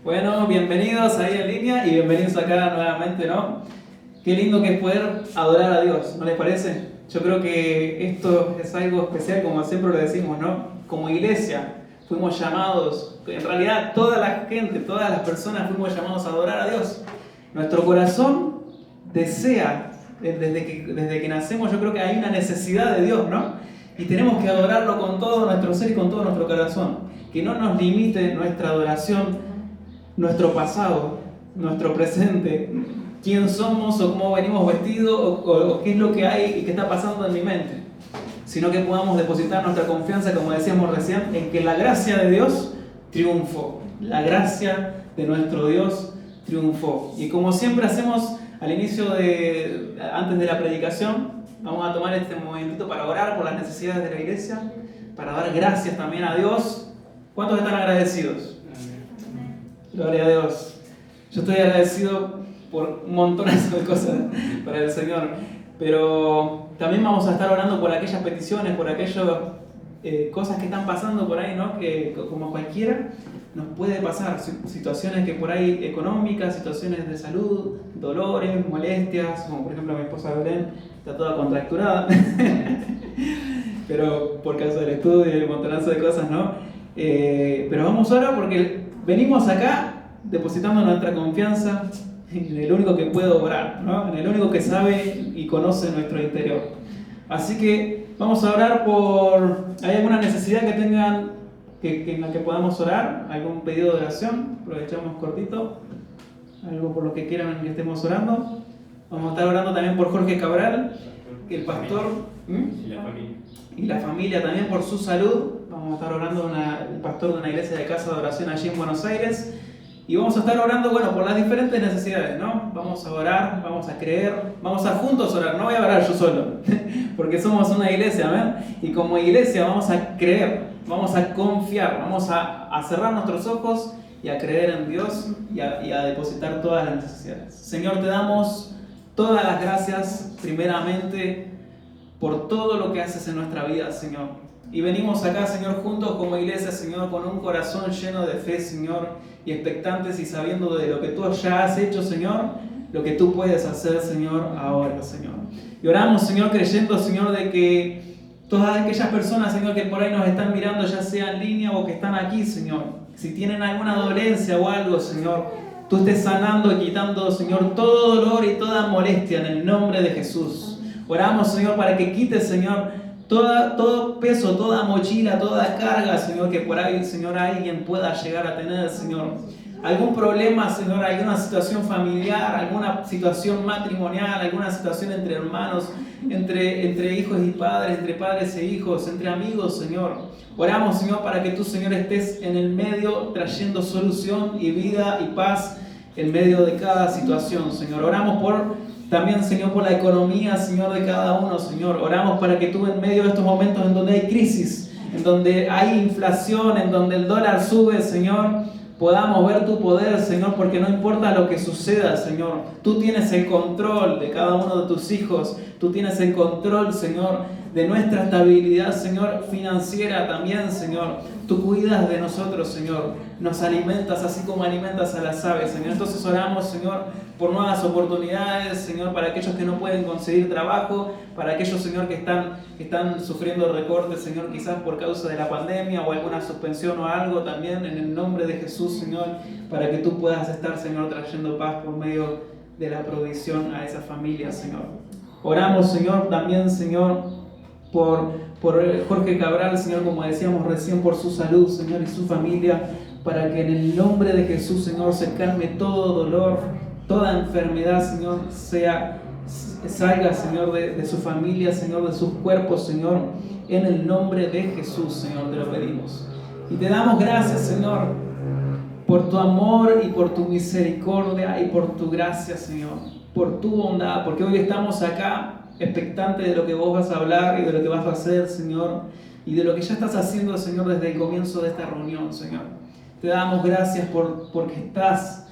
Bueno, bienvenidos ahí en línea y bienvenidos acá nuevamente, ¿no? Qué lindo que es poder adorar a Dios, ¿no les parece? Yo creo que esto es algo especial, como siempre lo decimos, ¿no? Como iglesia fuimos llamados, en realidad toda la gente, todas las personas fuimos llamados a adorar a Dios. Nuestro corazón desea, desde que nacemos, yo creo que hay una necesidad de Dios, ¿no? Y tenemos que adorarlo con todo nuestro ser y con todo nuestro corazón. Que no nos limite nuestra adoración nuestro pasado, nuestro presente, quién somos o cómo venimos vestidos o qué es lo que hay y qué está pasando en mi mente, sino que podamos depositar nuestra confianza, como decíamos recién, en que la gracia de Dios triunfó, la gracia de nuestro Dios triunfó. Y como siempre hacemos al inicio antes de la predicación, vamos a tomar este momentito para orar por las necesidades de la iglesia, para dar gracias también a Dios. ¿Cuántos están agradecidos? Gloria a Dios. Yo estoy agradecido por un montón de cosas para el Señor, pero también vamos a estar orando por aquellas peticiones, por aquellas cosas que están pasando por ahí, ¿no? Que como cualquiera nos puede pasar, situaciones que por ahí económicas, situaciones de salud, dolores, molestias, como por ejemplo mi esposa Belén está toda contracturada, pero por causa del estudio y un montonazo de cosas, ¿no? Pero vamos ahora porque venimos acá depositando nuestra confianza en el único que puede obrar, ¿no? En el único que sabe y conoce nuestro interior. Así que vamos a orar por... ¿Hay alguna necesidad que tengan en la que podamos orar? ¿Algún pedido de oración? Aprovechamos cortito. ¿Algo por lo que quieran que estemos orando? Vamos a estar orando también por Jorge Cabral, el pastor. Y la familia. Y la familia también por su salud. Vamos a estar orando el pastor de una iglesia de casa de oración allí en Buenos Aires. Y vamos a estar orando, bueno, por las diferentes necesidades, ¿no? Vamos a orar, vamos a creer, vamos a juntos orar. No voy a orar yo solo, porque somos una iglesia, ¿ven? Y como iglesia vamos a creer, vamos a confiar, vamos a cerrar nuestros ojos y a creer en Dios y a depositar todas las necesidades. Señor, te damos todas las gracias, primeramente, por todo lo que haces en nuestra vida, Señor. Y venimos acá, Señor, juntos como iglesia, Señor, con un corazón lleno de fe, Señor, y expectantes y sabiendo de lo que tú ya has hecho, Señor, lo que tú puedes hacer, Señor, ahora, Señor. Y oramos, Señor, creyendo, Señor, de que todas aquellas personas, Señor, que por ahí nos están mirando, ya sea en línea o que están aquí, Señor, si tienen alguna dolencia o algo, Señor, tú estés sanando y quitando, Señor, todo dolor y toda molestia en el nombre de Jesús. Oramos, Señor, para que quites, Señor, todo peso, toda mochila, toda carga, Señor, que por ahí, Señor, alguien pueda llegar a tener, Señor. Algún problema, Señor, alguna situación familiar, alguna situación matrimonial, alguna situación entre hermanos, entre hijos y padres, entre padres e hijos, entre amigos, Señor. Oramos, Señor, para que tú, Señor, estés en el medio trayendo solución y vida y paz en medio de cada situación, Señor. Oramos también, Señor, por la economía, Señor, de cada uno, Señor. Oramos para que tú en medio de estos momentos en donde hay crisis, en donde hay inflación, en donde el dólar sube, Señor, podamos ver tu poder, Señor, porque no importa lo que suceda, Señor. Tú tienes el control de cada uno de tus hijos. Tú tienes el control, Señor, de nuestra estabilidad, Señor, financiera también, Señor. Tú cuidas de nosotros, Señor. Nos alimentas así como alimentas a las aves, Señor. Entonces oramos, Señor, por nuevas oportunidades, Señor, para aquellos que no pueden conseguir trabajo, para aquellos, Señor, que están sufriendo recortes, Señor, quizás por causa de la pandemia o alguna suspensión o algo, también en el nombre de Jesús, Señor, para que tú puedas estar, Señor, trayendo paz por medio de la provisión a esas familias, Señor. Oramos, Señor, también, Señor, por Jorge Cabral, Señor, como decíamos recién, por su salud, Señor, y su familia, para que en el nombre de Jesús, Señor, se calme todo dolor, toda enfermedad, Señor, salga, Señor, de su familia, Señor, de sus cuerpos, Señor, en el nombre de Jesús, Señor, te lo pedimos. Y te damos gracias, Señor, por tu amor y por tu misericordia y por tu gracia, Señor, por tu bondad, porque hoy estamos acá expectantes de lo que vos vas a hablar y de lo que vas a hacer, Señor, y de lo que ya estás haciendo, Señor, desde el comienzo de esta reunión, Señor. Te damos gracias porque estás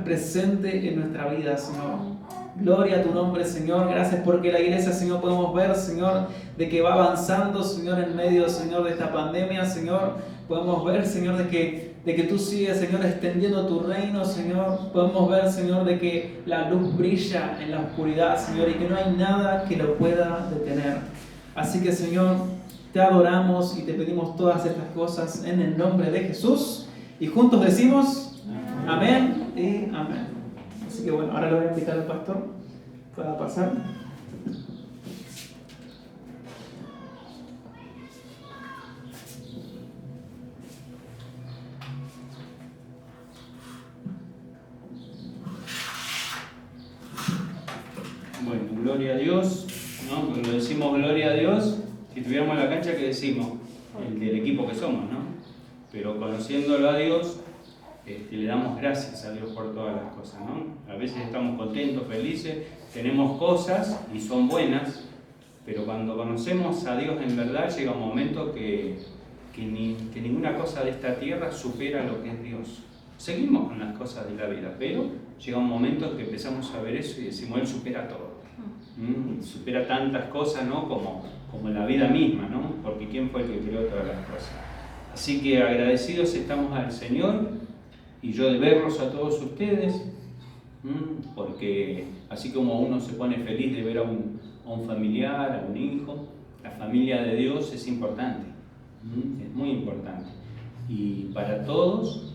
presente en nuestra vida, Señor. Gloria a tu nombre, Señor. Gracias porque la iglesia, Señor, podemos ver, Señor, de que va avanzando, Señor, en medio, Señor, de esta pandemia, Señor. Podemos ver, Señor, de de que tú sigues, Señor, extendiendo tu reino, Señor. Podemos ver, Señor, de que la luz brilla en la oscuridad, Señor, y que no hay nada que lo pueda detener. Así que, Señor, te adoramos y te pedimos todas estas cosas en el nombre de Jesús. Y juntos decimos amén y amén. Así que bueno, ahora le voy a invitar al pastor para pasar. Bueno, gloria a Dios, ¿no? Cuando decimos gloria a Dios, si tuviéramos la cancha, ¿qué decimos? El del equipo que somos, ¿no? Pero conociéndolo a Dios, le damos gracias a Dios por todas las cosas, ¿no? A veces estamos contentos, felices, tenemos cosas y son buenas, pero cuando conocemos a Dios en verdad, llega un momento que ninguna cosa de esta tierra supera lo que es Dios. Seguimos con las cosas de la vida, pero llega un momento en que empezamos a ver eso y decimos, Él supera todo. Supera tantas cosas, ¿no? como la vida misma, ¿no? Porque ¿quién fue el que creó todas las cosas? Así que agradecidos estamos al Señor y yo de verlos a todos ustedes, porque así como uno se pone feliz de ver a un familiar, a un hijo, la familia de Dios es importante, es muy importante. Y para todos,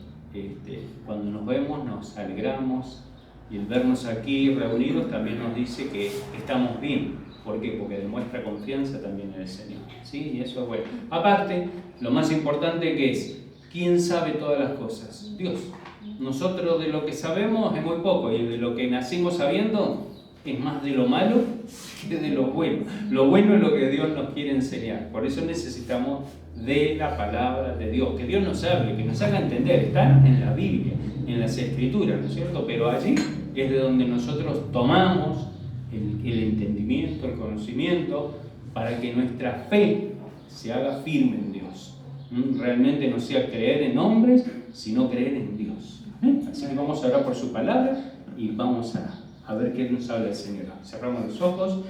cuando nos vemos nos alegramos, y el vernos aquí reunidos también nos dice que estamos bien. ¿Por qué? Porque demuestra confianza también en el Señor. ¿Sí? Y eso es bueno. Aparte, lo más importante que es, ¿quién sabe todas las cosas? Dios. Nosotros de lo que sabemos es muy poco, y de lo que nacimos sabiendo es más de lo malo que de lo bueno. Lo bueno es lo que Dios nos quiere enseñar. Por eso necesitamos de la palabra de Dios. Que Dios nos hable, que nos haga entender. Está en la Biblia, en las Escrituras, ¿no es cierto? Pero allí es de donde nosotros tomamos el entendimiento, el conocimiento, para que nuestra fe se haga firme en Dios. Realmente no sea creer en hombres, sino creer en Dios. Así que vamos a orar por su palabra y vamos a ver qué nos habla el Señor. Cerramos los ojos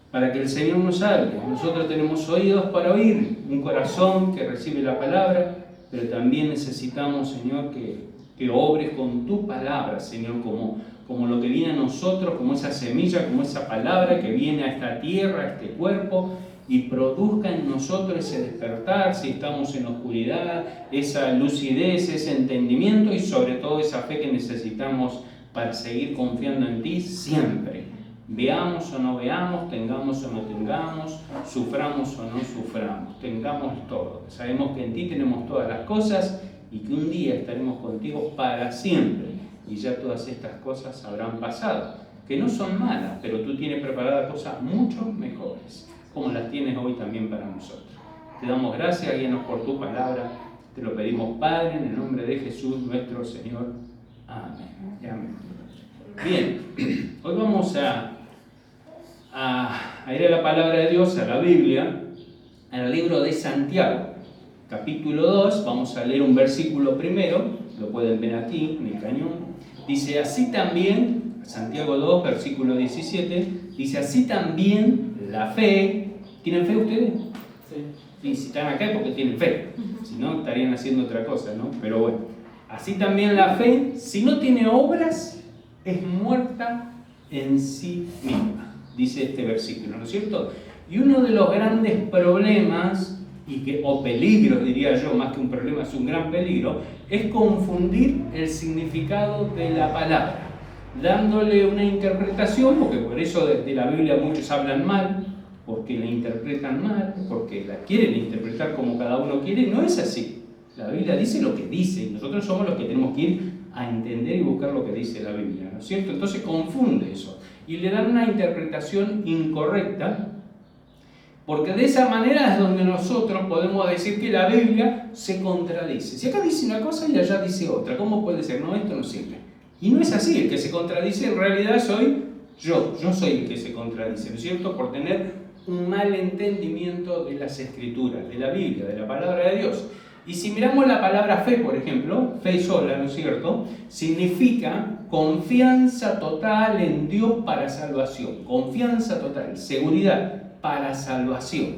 para que el Señor nos hable. Nosotros tenemos oídos para oír, un corazón que recibe la palabra, pero también necesitamos, Señor, que obres con tu palabra, Señor, como lo que viene a nosotros, como esa semilla, como esa palabra que viene a esta tierra, a este cuerpo, y produzca en nosotros ese despertar, si estamos en oscuridad, esa lucidez, ese entendimiento y sobre todo esa fe que necesitamos para seguir confiando en ti siempre. Veamos o no veamos, tengamos o no tengamos, suframos o no suframos, tengamos todo. Sabemos que en ti tenemos todas las cosas y que un día estaremos contigo para siempre. Y ya todas estas cosas habrán pasado, que no son malas, pero tú tienes preparadas cosas mucho mejores, como las tienes hoy también para nosotros. Te damos gracias, guíanos por tu palabra, te lo pedimos, Padre, en el nombre de Jesús nuestro Señor. Amén. Amén. Bien, hoy vamos a ir a la palabra de Dios, a la Biblia, al libro de Santiago, capítulo 2, vamos a leer un versículo primero, lo pueden ver aquí en el cañón. Dice, así también, Santiago 2, versículo 17, dice, así también la fe. ¿Tienen fe ustedes? Sí. Y si están acá es porque tienen fe, si no estarían haciendo otra cosa, ¿no? Pero bueno, así también la fe, si no tiene obras, es muerta en sí misma, dice este versículo, ¿no es cierto? Y uno de los grandes problemas, o peligros diría yo, más que un problema, es un gran peligro, es confundir el significado de la palabra, dándole una interpretación, porque por eso de la Biblia muchos hablan mal, porque la interpretan mal, porque la quieren interpretar como cada uno quiere. No es así. La Biblia dice lo que dice y nosotros somos los que tenemos que ir a entender y buscar lo que dice la Biblia, ¿no es cierto? Entonces confunde eso y le dan una interpretación incorrecta, porque de esa manera es donde nosotros podemos decir que la Biblia se contradice. Si acá dice una cosa y allá dice otra, ¿cómo puede ser? No, esto no sirve. Y no es así, el que se contradice en realidad soy yo soy el que se contradice, ¿no es cierto? Por tener un mal entendimiento de las Escrituras, de la Biblia, de la palabra de Dios. Y si miramos la palabra fe, por ejemplo, fe sola, ¿no es cierto?, significa confianza total en Dios para salvación. Confianza total, seguridad para salvación.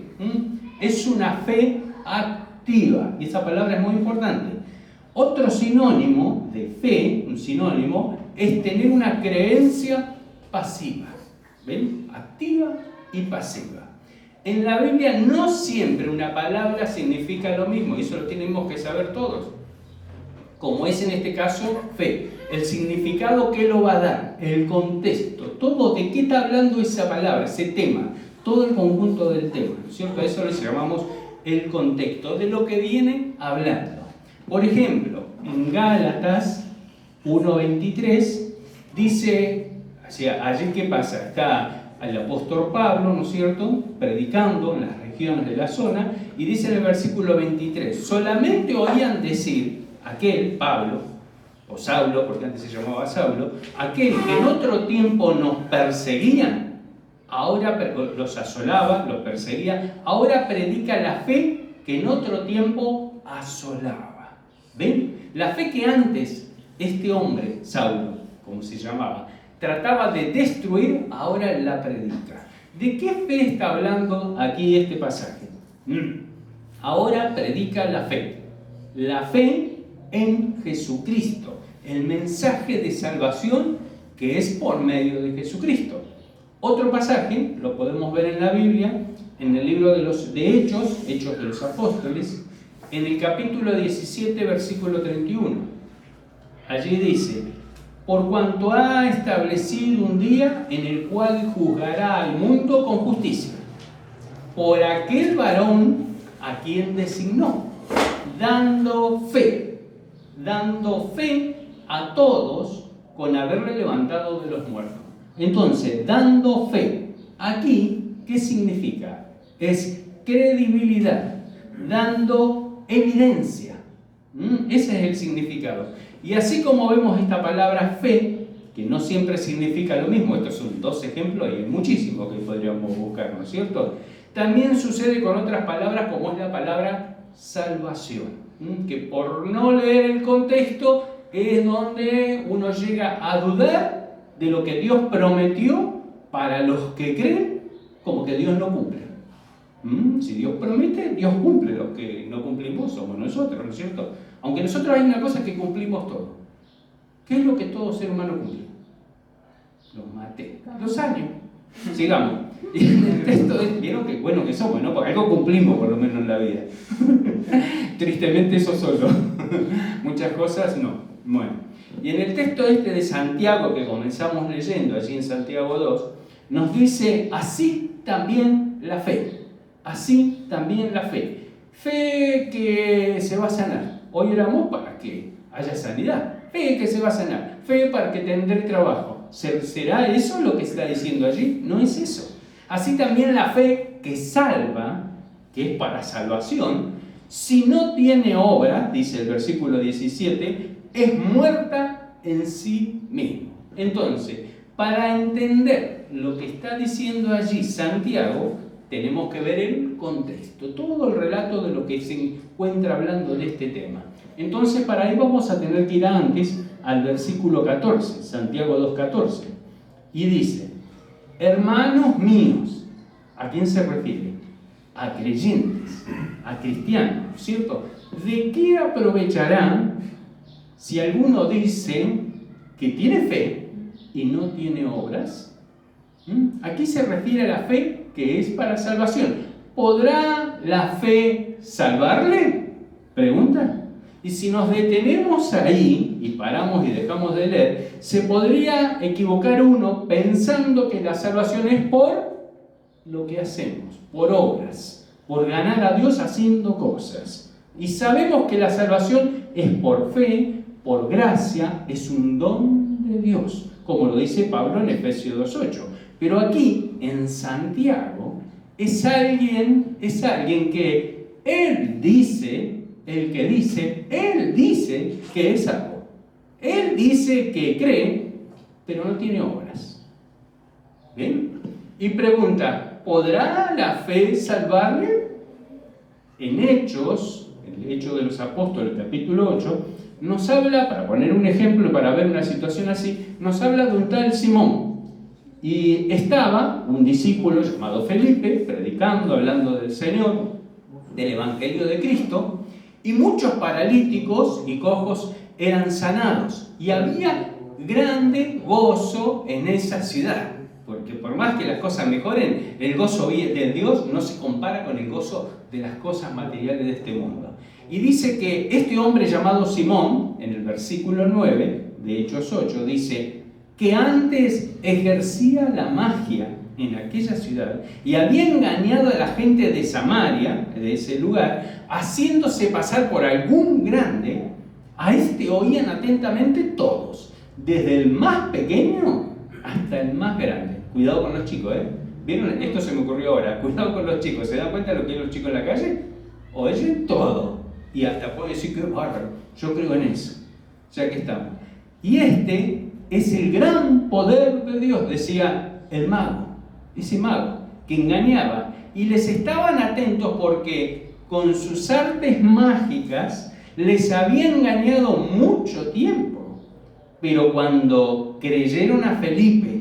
Es una fe activa, y esa palabra es muy importante. Otro sinónimo de fe, un sinónimo, es tener una creencia pasiva. ¿Ven? Activa y pasiva. En la Biblia no siempre una palabra significa lo mismo, y eso lo tenemos que saber todos. Como es en este caso fe. El significado que lo va a dar, el contexto, todo de qué está hablando esa palabra, ese tema, todo el conjunto del tema, ¿no es cierto? A eso le llamamos el contexto, de lo que viene hablando. Por ejemplo, en Gálatas 1:23 dice, o sea, allí ¿qué pasa? Está el apóstol Pablo, ¿no es cierto?, predicando en las regiones de la zona, y dice en el versículo 23, solamente oían decir aquel, Pablo, o Saulo, porque antes se llamaba Saulo, aquel que en otro tiempo nos perseguían, ahora los asolaba, los perseguía, ahora predica la fe que en otro tiempo asolaba. ¿Ven? La fe que antes este hombre, Saulo, como se llamaba, trataba de destruir, ahora la predica. ¿De qué fe está hablando aquí este pasaje? Ahora predica la fe en Jesucristo, el mensaje de salvación que es por medio de Jesucristo. Otro pasaje lo podemos ver en la Biblia, en el libro de Hechos de los Apóstoles, en el capítulo 17, versículo 31. Allí dice, por cuanto ha establecido un día en el cual juzgará al mundo con justicia, por aquel varón a quien designó, dando fe a todos con haberle levantado de los muertos. Entonces, dando fe, aquí, ¿qué significa? Es credibilidad, dando evidencia. Ese es el significado. Y así como vemos esta palabra fe, que no siempre significa lo mismo, estos son dos ejemplos y hay muchísimos que podríamos buscar, ¿no es cierto? También sucede con otras palabras como es la palabra salvación, que por no leer el contexto es donde uno llega a dudar de lo que Dios prometió para los que creen, como que Dios no cumple. Si Dios promete, Dios cumple. Los que no cumplimos somos nosotros, ¿no es cierto? Aunque nosotros hay una cosa que cumplimos todo. ¿Qué es lo que todo ser humano cumple? Los maté. Los años. Sigamos. Y en el texto vieron que bueno que somos, ¿no? Porque algo cumplimos por lo menos en la vida. Tristemente eso solo. Muchas cosas no. Bueno. Y en el texto de Santiago que comenzamos leyendo, allí en Santiago 2, nos dice así también la fe. Así también la fe. Fe que se va a sanar. Hoy oramos para que haya sanidad. Fe que se va a sanar. Fe para que tendré trabajo. ¿Será eso lo que está diciendo allí? No es eso. Así también la fe que salva, que es para salvación, si no tiene obra, dice el versículo 17, es muerta en sí mismo. Entonces, para entender lo que está diciendo allí Santiago, tenemos que ver el contexto, todo el relato de lo que se encuentra hablando de este tema. Entonces, para ahí vamos a tener que ir antes al versículo 14, Santiago 2:14, y dice, hermanos míos, ¿a quién se refiere? A creyentes, a cristianos, ¿cierto? ¿De qué aprovecharán si alguno dice que tiene fe y no tiene obras? Aquí se refiere a la fe que es para salvación. ¿Podrá la fe salvarle? Pregunta. Y si nos detenemos ahí y paramos y dejamos de leer, se podría equivocar uno pensando que la salvación es por lo que hacemos, por obras, por ganar a Dios haciendo cosas. Y sabemos que la salvación es por fe, por gracia, es un don de Dios, como lo dice Pablo en Efesios 2:8. Pero aquí, en Santiago, es alguien que él dice que es salvo. Él dice que cree, pero no tiene obras. ¿Ven? Y pregunta, ¿podrá la fe salvarle? En Hechos, el Hecho de los Apóstoles, capítulo 8, nos habla, para poner un ejemplo, para ver una situación así, nos habla de un tal Simón. Y estaba un discípulo llamado Felipe, predicando, hablando del Señor, del Evangelio de Cristo, Y muchos paralíticos y cojos eran sanados. Y había grande gozo en esa ciudad. Porque por más que las cosas mejoren, el gozo de Dios no se compara con el gozo de las cosas materiales de este mundo. Y dice que este hombre llamado Simón, en el versículo 9 de Hechos 8, dice que antes ejercía la magia en aquella ciudad y había engañado a la gente de Samaria, de ese lugar, haciéndose pasar por algún grande. A este oían atentamente todos, desde el más pequeño hasta el más grande. Cuidado con los chicos, ¿eh? ¿Vieron? Esto se me ocurrió ahora. Cuidado con los chicos. ¿Se dan cuenta de lo que es los chicos en la calle? Oyen todo. Y hasta pueden decir que es bárbaro. Yo creo en eso. Ya que estamos. Y este es el gran poder de Dios, decía el mago. Ese mago que engañaba. Y les estaban atentos porque con sus artes mágicas les había engañado mucho tiempo. Pero cuando creyeron a Felipe,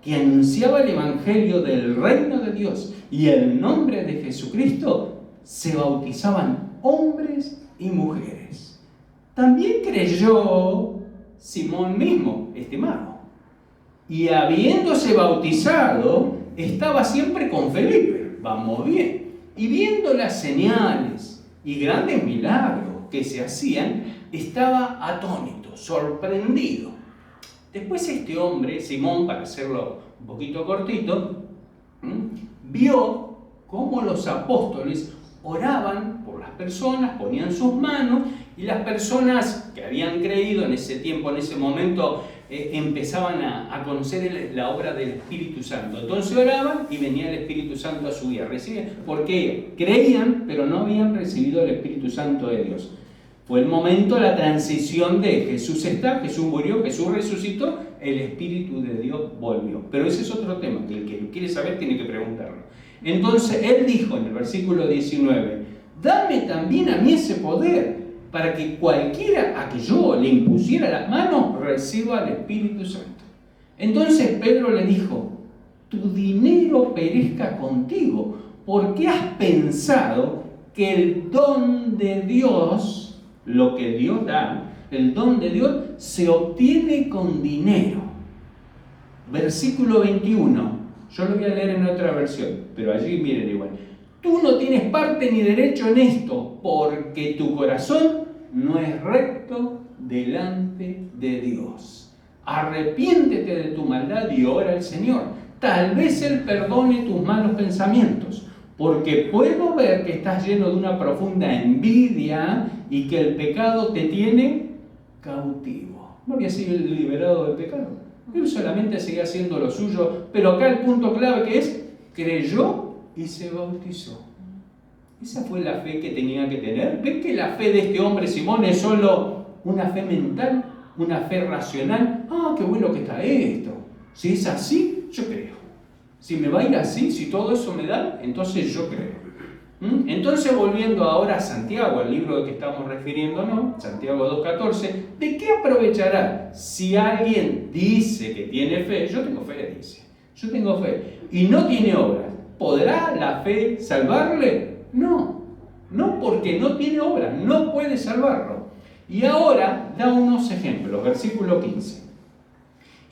que anunciaba el Evangelio del reino de Dios y el nombre de Jesucristo, se bautizaban hombres y mujeres. También creyó Simón mismo, este mago, y habiéndose bautizado, estaba siempre con Felipe. Vamos bien. Y viendo las señales y grandes milagros que se hacían, estaba atónito, sorprendido. Después este hombre, Simón, para hacerlo un poquito cortito, vio cómo los apóstoles oraban por las personas, ponían sus manos, y las personas que habían creído en ese tiempo, en ese momento, empezaban a conocer la obra del Espíritu Santo. Entonces oraban y venía el Espíritu Santo a su vida. Recibían, porque creían, pero no habían recibido el Espíritu Santo de Dios. Fue el momento de la transición de Jesús está, Jesús murió, Jesús resucitó, el Espíritu de Dios volvió. Pero ese es otro tema, que el que quiere saber tiene que preguntarlo. Entonces él dijo en el versículo 19, dame también a mí ese poder, para que cualquiera a que yo le impusiera las manos reciba el Espíritu Santo. Entonces Pedro le dijo, tu dinero perezca contigo, porque has pensado que el don de Dios, lo que Dios da, el don de Dios se obtiene con dinero. Versículo 21, yo lo voy a leer en otra versión, pero allí miren igual. Tú no tienes parte ni derecho en esto, porque tu corazón no es recto delante de Dios. Arrepiéntete de tu maldad y ora al Señor. Tal vez Él perdone tus malos pensamientos, porque puedo ver que estás lleno de una profunda envidia y que el pecado te tiene cautivo. No había sido liberado del pecado. Él solamente seguía haciendo lo suyo, pero acá el punto clave que es, creyó y se bautizó. Esa fue la fe que tenía que tener. ¿Ven que la fe de este hombre Simón es solo una fe mental, una fe racional? Ah, qué bueno que está esto. Si es así, yo creo. Si me va a ir así, si todo eso me da, entonces yo creo. Entonces, volviendo ahora a Santiago, el libro al que estamos refiriéndonos, Santiago 2.14, ¿de qué aprovechará si alguien dice que tiene fe? Yo tengo fe, dice. Yo tengo fe. Y no tiene obras. ¿Podrá la fe salvarle? No. No, porque no tiene obras. No puede salvarlo. Y ahora da unos ejemplos. Versículo 15.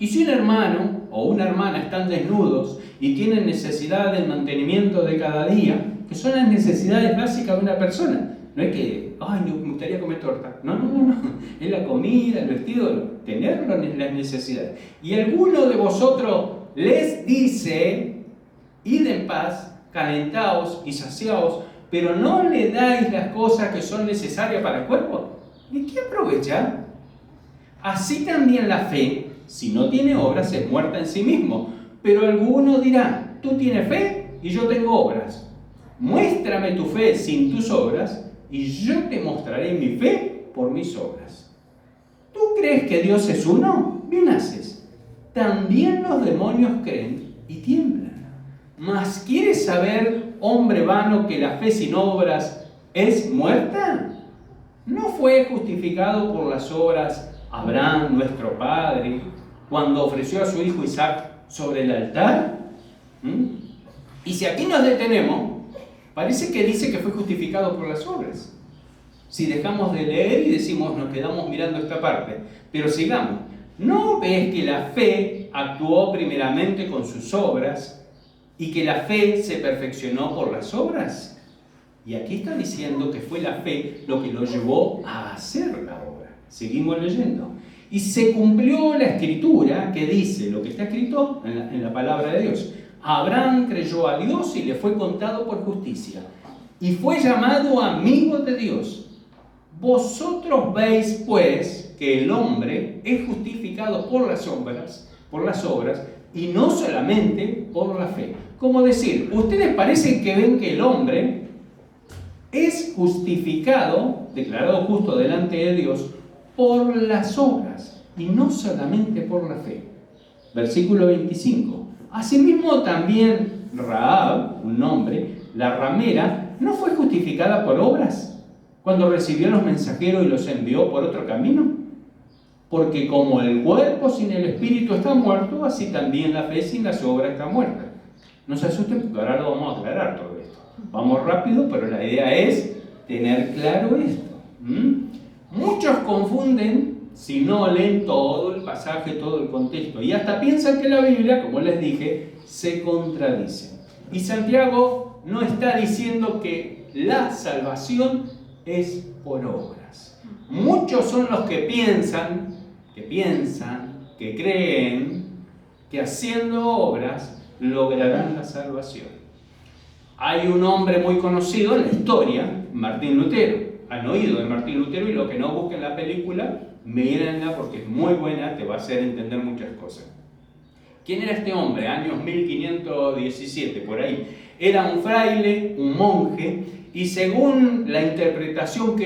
Y si un hermano o una hermana están desnudos y tienen necesidad del mantenimiento de cada día, que son las necesidades básicas de una persona. No es que, ay, me gustaría comer torta. No. Es la comida, el vestido, tenerlo en las necesidades. Y alguno de vosotros les dice, id en paz, calentaos y saciaos, pero no le dais las cosas que son necesarias para el cuerpo. ¿De qué aprovecha? Así también la fe, si no tiene obras, es muerta en sí mismo. Pero alguno dirá, tú tienes fe y yo tengo obras. Muéstrame tu fe sin tus obras y yo te mostraré mi fe por mis obras. ¿Tú crees que Dios es uno? Bien haces. También los demonios creen y tiemblan. ¿Mas quieres saber, hombre vano, que la fe sin obras es muerta? ¿No fue justificado por las obras Abraham, nuestro padre, cuando ofreció a su hijo Isaac sobre el altar? Y si aquí nos detenemos, parece que dice que fue justificado por las obras. Si dejamos de leer y decimos, nos quedamos mirando esta parte. Pero sigamos. ¿No ves que la fe actuó primeramente con sus obras y que la fe se perfeccionó por las obras? Y aquí está diciendo que fue la fe lo que lo llevó a hacer la obra. Seguimos leyendo. Y se cumplió la escritura que dice lo que está escrito en la palabra de Dios. Abraham creyó a Dios y le fue contado por justicia. Y fue llamado amigo de Dios. Vosotros veis, pues, que el hombre es justificado por las obras, y no solamente por la fe. Como decir, ustedes parecen que ven que el hombre es justificado, declarado justo delante de Dios, por las obras, y no solamente por la fe. Versículo 25. Asimismo también Rahab, un hombre, la ramera, ¿no fue justificada por obras cuando recibió a los mensajeros y los envió por otro camino? Porque como el cuerpo sin el espíritu está muerto, así también la fe sin las obras está muerta. No se asusten porque ahora lo vamos a aclarar todo esto. Vamos rápido, pero la idea es tener claro esto. Muchos confunden si no leen todo el pasaje, todo el contexto, y hasta piensan que la Biblia, como les dije, se contradice. Y Santiago no está diciendo que la salvación es por obras. Muchos son los que piensan, que creen que haciendo obras lograrán la salvación. Hay un hombre muy conocido en la historia, Martín Lutero. Han oído de Martín Lutero y lo que no busquen la película, mírenla porque es muy buena, te va a hacer entender muchas cosas. ¿Quién era este hombre? Años 1517, por ahí. Era un fraile, un monje, y según la interpretación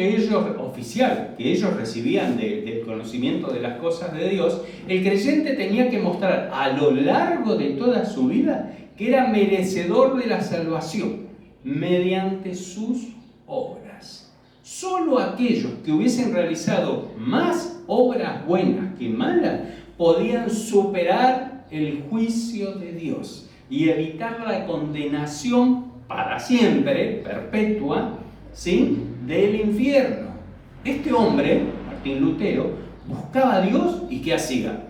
oficial que ellos recibían del conocimiento de las cosas de Dios, el creyente tenía que mostrar a lo largo de toda su vida que era merecedor de la salvación mediante sus obras. Solo aquellos que hubiesen realizado más obras buenas que malas podían superar el juicio de Dios y evitar la condenación para siempre, perpetua, ¿sí?, del infierno. Este hombre, Martín Lutero, buscaba a Dios y ¿qué hacía?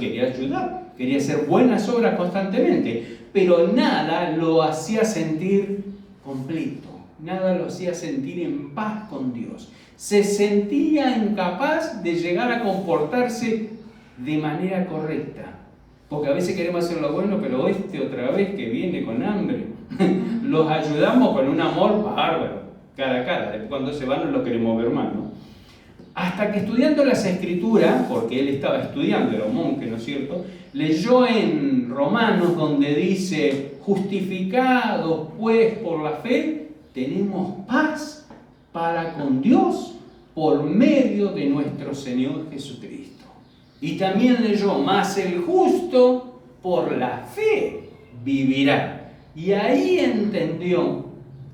Quería ayudar, quería hacer buenas obras constantemente, pero nada lo hacía sentir completo, nada lo hacía sentir en paz con Dios. Se sentía incapaz de llegar a comportarse de manera correcta. Porque a veces queremos hacer lo bueno, pero otra vez que viene con hambre, los ayudamos con un amor bárbaro, cara a cara. Después cuando se van no lo queremos ver más, ¿no? Hasta que estudiando las Escrituras, porque él estaba estudiando, era un monje, ¿no es cierto?, leyó en Romanos donde dice, justificados pues por la fe, tenemos paz para con Dios por medio de nuestro Señor Jesucristo. Y también leyó, mas el justo por la fe vivirá. Y ahí entendió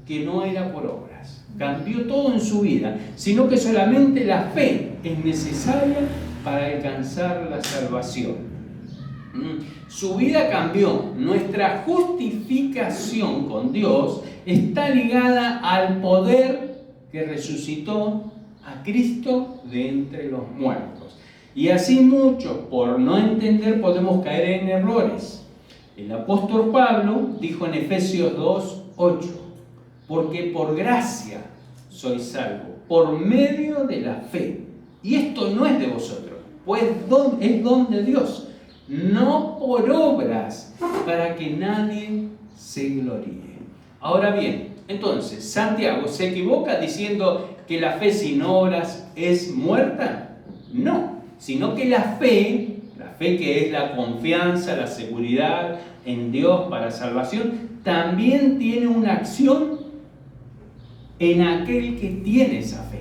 que no era por obras. Cambió todo en su vida, sino que solamente la fe es necesaria para alcanzar la salvación. Su vida cambió. Nuestra justificación con Dios está ligada al poder que resucitó a Cristo de entre los muertos. Y así muchos, por no entender, podemos caer en errores. El apóstol Pablo dijo en Efesios 2:8, porque por gracia sois salvos, por medio de la fe. Y esto no es de vosotros, pues es don de Dios, no por obras, para que nadie se gloríe. Ahora bien, entonces, ¿Santiago se equivoca diciendo que la fe sin obras es muerta? No. Sino que la fe que es la confianza, la seguridad en Dios para salvación, también tiene una acción en aquel que tiene esa fe.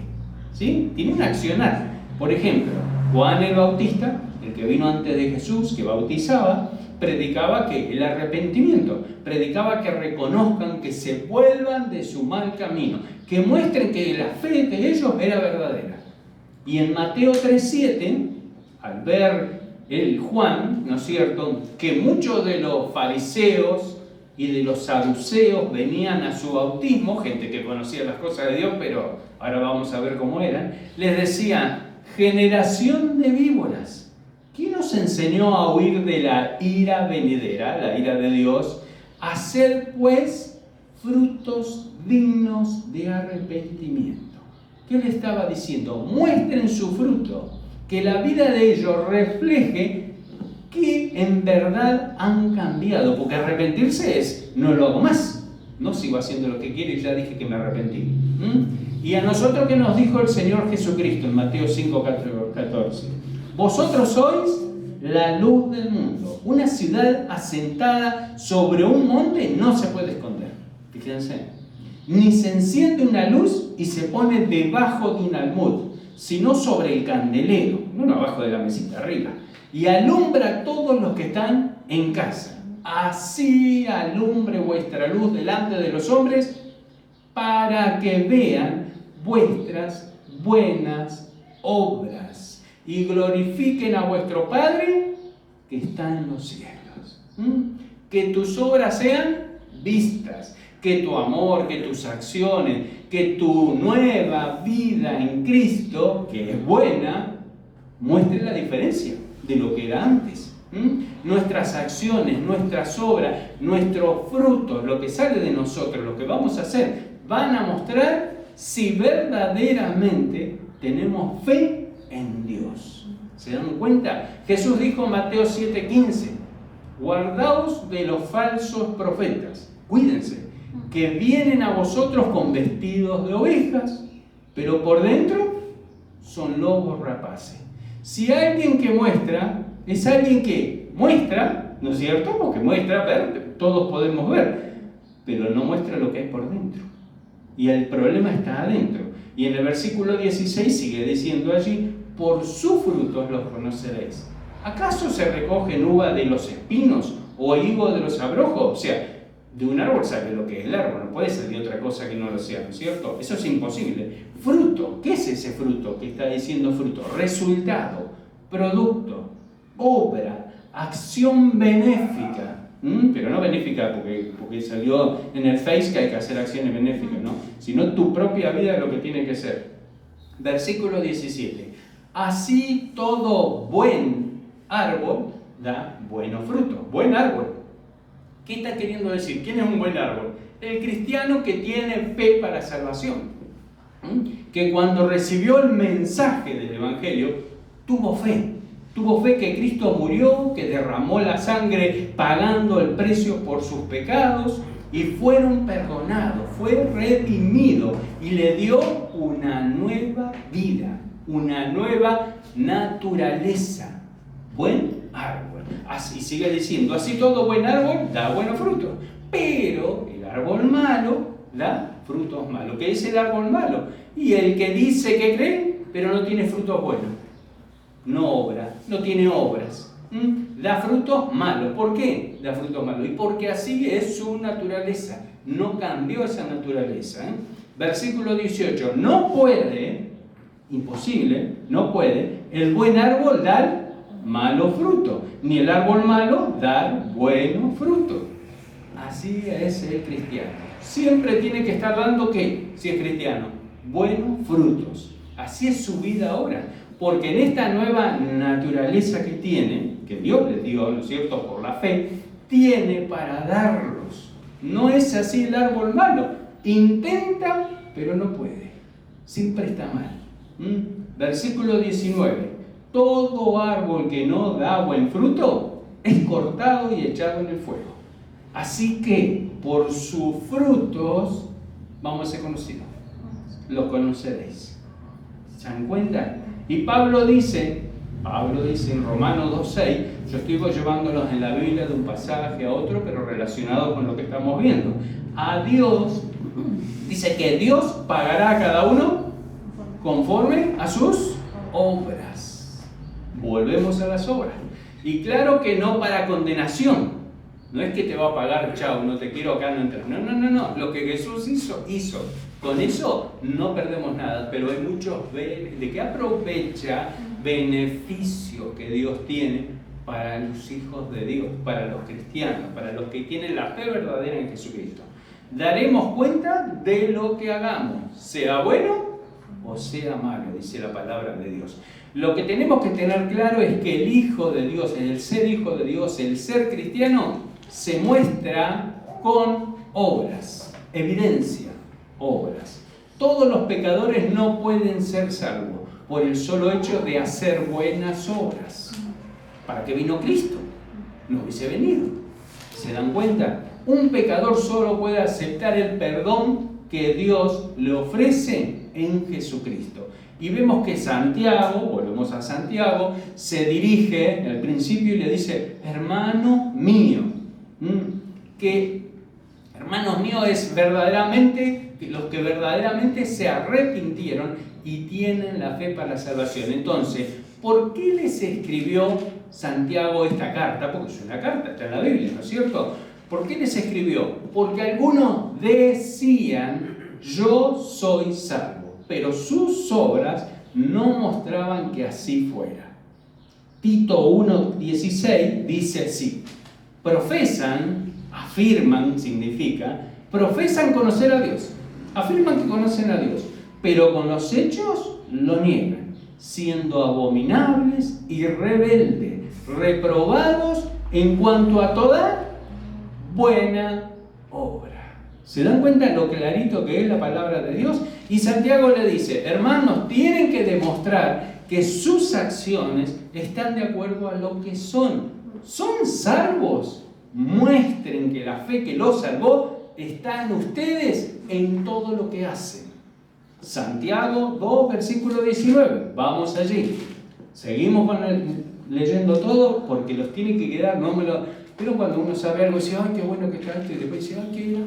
¿Sí? Tiene un accionar. Por ejemplo, Juan el Bautista, el que vino antes de Jesús, que bautizaba, predicaba que el arrepentimiento, predicaba que reconozcan, que se vuelvan de su mal camino, que muestren que la fe de ellos era verdadera. Y en Mateo 3:7, al ver el Juan, ¿no es cierto?, que muchos de los fariseos y de los saduceos venían a su bautismo, gente que conocía las cosas de Dios, pero ahora vamos a ver cómo eran, les decían: generación de víboras, ¿quién os enseñó a huir de la ira venidera, la ira de Dios? Hacer pues frutos dignos de arrepentimiento. ¿Qué le estaba diciendo? Muestren su fruto, que la vida de ellos refleje que en verdad han cambiado, porque arrepentirse es: no lo hago más, no sigo haciendo lo que quiero y ya dije que me arrepentí. Y a nosotros, ¿qué nos dijo el Señor Jesucristo en Mateo 5:14? Vosotros sois la luz del mundo. Una ciudad asentada sobre un monte no se puede esconder. Fíjense, ni se enciende una luz y se pone debajo de un almud, sino sobre el candelero, no abajo de la mesita, arriba, y alumbra a todos los que están en casa. Así alumbre vuestra luz delante de los hombres, para que vean vuestras buenas obras y glorifiquen a vuestro Padre que está en los cielos. Que tus obras sean vistas, que tu amor, que tus acciones, que tu nueva vida en Cristo, que es buena, muestre la diferencia de lo que era antes. Nuestras acciones, nuestras obras, nuestros frutos, lo que sale de nosotros, lo que vamos a hacer, van a mostrar si verdaderamente tenemos fe en Dios. ¿Se dan cuenta? Jesús dijo en Mateo 7:15: guardaos de los falsos profetas, cuídense, que vienen a vosotros con vestidos de ovejas, pero por dentro son lobos rapaces. Si alguien que muestra, es alguien que muestra, ¿no es cierto? Porque muestra, ver, todos podemos ver, pero no muestra lo que hay por dentro. Y el problema está adentro. Y en el versículo 16 sigue diciendo allí: por sus frutos los conoceréis. ¿Acaso se recogen uva de los espinos o higo de los abrojos? O sea, de un árbol sabe lo que es el árbol, no puede ser de otra cosa que no lo sea, ¿no es cierto? Eso es imposible. Fruto, ¿qué es ese fruto que está diciendo fruto? Resultado, producto, obra, acción benéfica. Pero no benéfica porque salió en el Face que hay que hacer acciones benéficas, ¿no? Sino tu propia vida es lo que tiene que ser. Versículo 17. Así todo buen árbol da buenos frutos. Buen árbol. ¿Qué está queriendo decir? ¿Quién es un buen árbol? El cristiano que tiene fe para salvación. Que cuando recibió el mensaje del Evangelio, tuvo fe. Tuvo fe que Cristo murió, que derramó la sangre pagando el precio por sus pecados y fueron perdonados, fue redimido y le dio una nueva vida, una nueva naturaleza. Buen árbol. Así sigue diciendo: así todo buen árbol da buenos frutos, pero el árbol malo da frutos malos. ¿Qué es el árbol malo? Y el que dice que cree, pero no tiene frutos buenos. No obra, no tiene obras. Da frutos malos. ¿Por qué da frutos malos? Y porque así es su naturaleza. No cambió esa naturaleza. Versículo 18. No puede, imposible, no puede el buen árbol dar malo fruto, ni el árbol malo dar bueno fruto. Así es el cristiano. Siempre tiene que estar dando, ¿qué? Si es cristiano, buenos frutos. Así es su vida ahora. Porque en esta nueva naturaleza que tiene, que Dios le dio, ¿no es cierto?, por la fe, tiene para darlos. No es así el árbol malo. Intenta, pero no puede. Siempre está mal. Versículo 19. Todo árbol que no da buen fruto es cortado y echado en el fuego. Así que por sus frutos vamos a ser conocidos. Los conoceréis. ¿Se dan cuenta? Y Pablo dice en Romanos 2:6, yo estoy llevándolos en la Biblia de un pasaje a otro, pero relacionado con lo que estamos viendo. A Dios, dice que Dios pagará a cada uno conforme a sus obras. Volvemos a las obras. Y claro que no para condenación. No es que te va a pagar, chao, no te quiero acá, no entras. No. Lo que Jesús hizo. Con eso no perdemos nada, pero hay muchos de que aprovecha beneficio que Dios tiene para los hijos de Dios, para los cristianos, para los que tienen la fe verdadera en Jesucristo. Daremos cuenta de lo que hagamos, sea bueno o sea malo, dice la palabra de Dios. Lo que tenemos que tener claro es que el Hijo de Dios, el ser Hijo de Dios, el ser cristiano, se muestra con obras, evidencia, obras. Todos los pecadores no pueden ser salvos por el solo hecho de hacer buenas obras. ¿Para qué vino Cristo? No hubiese venido. ¿Se dan cuenta? Un pecador solo puede aceptar el perdón que Dios le ofrece en Jesucristo. Y vemos que Santiago, volvemos a Santiago, se dirige al principio y le dice, hermano mío, que hermanos míos es verdaderamente los que verdaderamente se arrepintieron y tienen la fe para la salvación. Entonces, ¿por qué les escribió Santiago esta carta? Porque es una carta, está en la Biblia, ¿no es cierto? ¿Por qué les escribió? Porque algunos decían, yo soy salvo, pero sus obras no mostraban que así fuera. Tito 1:16 dice así, profesan, afirman, significa, profesan conocer a Dios, afirman que conocen a Dios, pero con los hechos lo niegan, siendo abominables y rebeldes, reprobados en cuanto a toda buena obra. ¿Se dan cuenta lo clarito que es la palabra de Dios? Y Santiago le dice, hermanos, tienen que demostrar que sus acciones están de acuerdo a lo que son. ¿Son salvos? Muestren que la fe que los salvó está en ustedes en todo lo que hacen. Santiago 2, versículo 19. Vamos allí. Seguimos leyendo todo porque los tiene que quedar, no me lo... Pero cuando uno sabe algo, dice, ay, qué bueno que está esto, y después dice, ay, ¿qué era?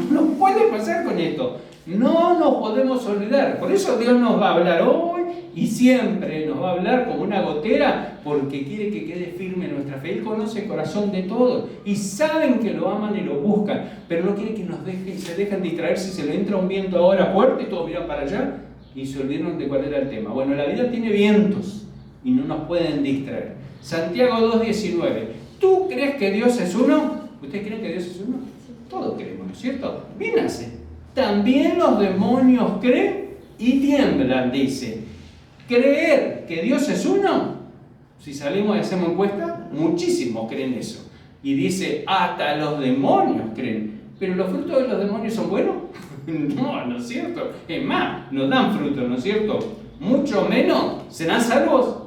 No puede pasar con esto. No nos podemos olvidar. Por eso Dios nos va a hablar hoy y siempre nos va a hablar como una gotera, porque quiere que quede firme nuestra fe. Él conoce el corazón de todos y saben que lo aman y lo buscan, pero no quiere que nos se dejen distraer si se le entra un viento ahora fuerte y todos miran para allá y se olvidaron de cuál era el tema. Bueno, la vida tiene vientos y no nos pueden distraer. Santiago 2:19. ¿Tú crees que Dios es uno? ¿Ustedes creen que Dios es uno? Todos creemos, ¿no es cierto? Bien hace. También los demonios creen y tiemblan, dice. ¿Creer que Dios es uno? Si salimos y hacemos encuesta, muchísimos creen eso. Y dice, hasta los demonios creen. ¿Pero los frutos de los demonios son buenos? No, ¿no es cierto? Es más, no dan frutos, ¿no es cierto? Mucho menos, ¿serán salvos?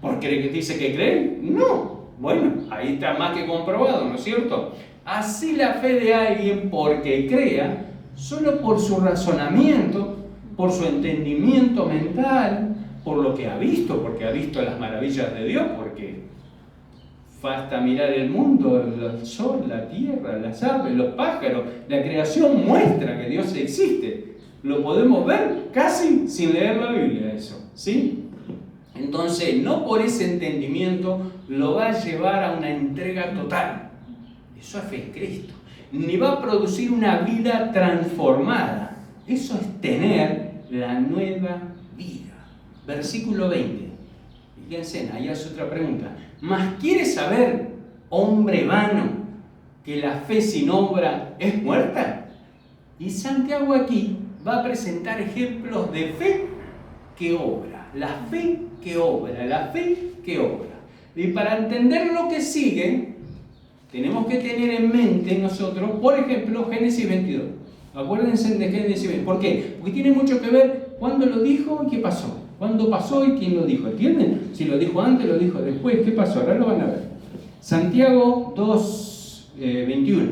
¿Porque dice que creen? No. Bueno, ahí está más que comprobado, ¿no es cierto? Así la fe de alguien, porque crea, solo por su razonamiento, por su entendimiento mental, por lo que ha visto, porque ha visto las maravillas de Dios, porque basta mirar el mundo, el sol, la tierra, las aves, los pájaros, la creación muestra que Dios existe. Lo podemos ver casi sin leer la Biblia, eso, ¿sí? Entonces, no por ese entendimiento lo va a llevar a una entrega total. Eso es fe en Cristo. Ni va a producir una vida transformada. Eso es tener la nueva vida. Versículo 20. Fíjense, ahí hace otra pregunta. ¿Mas quieres saber, hombre vano, que la fe sin obra es muerta? Y Santiago aquí va a presentar ejemplos de fe que obra. La fe que obra, la fe que obra. Y para entender lo que sigue, tenemos que tener en mente nosotros, por ejemplo, Génesis 22. Acuérdense de Génesis 22. ¿Por qué? Porque tiene mucho que ver cuándo lo dijo y qué pasó. Cuándo pasó y quién lo dijo. ¿Entienden? Si lo dijo antes, lo dijo después, ¿qué pasó? Ahora lo van a ver. Santiago 2:21.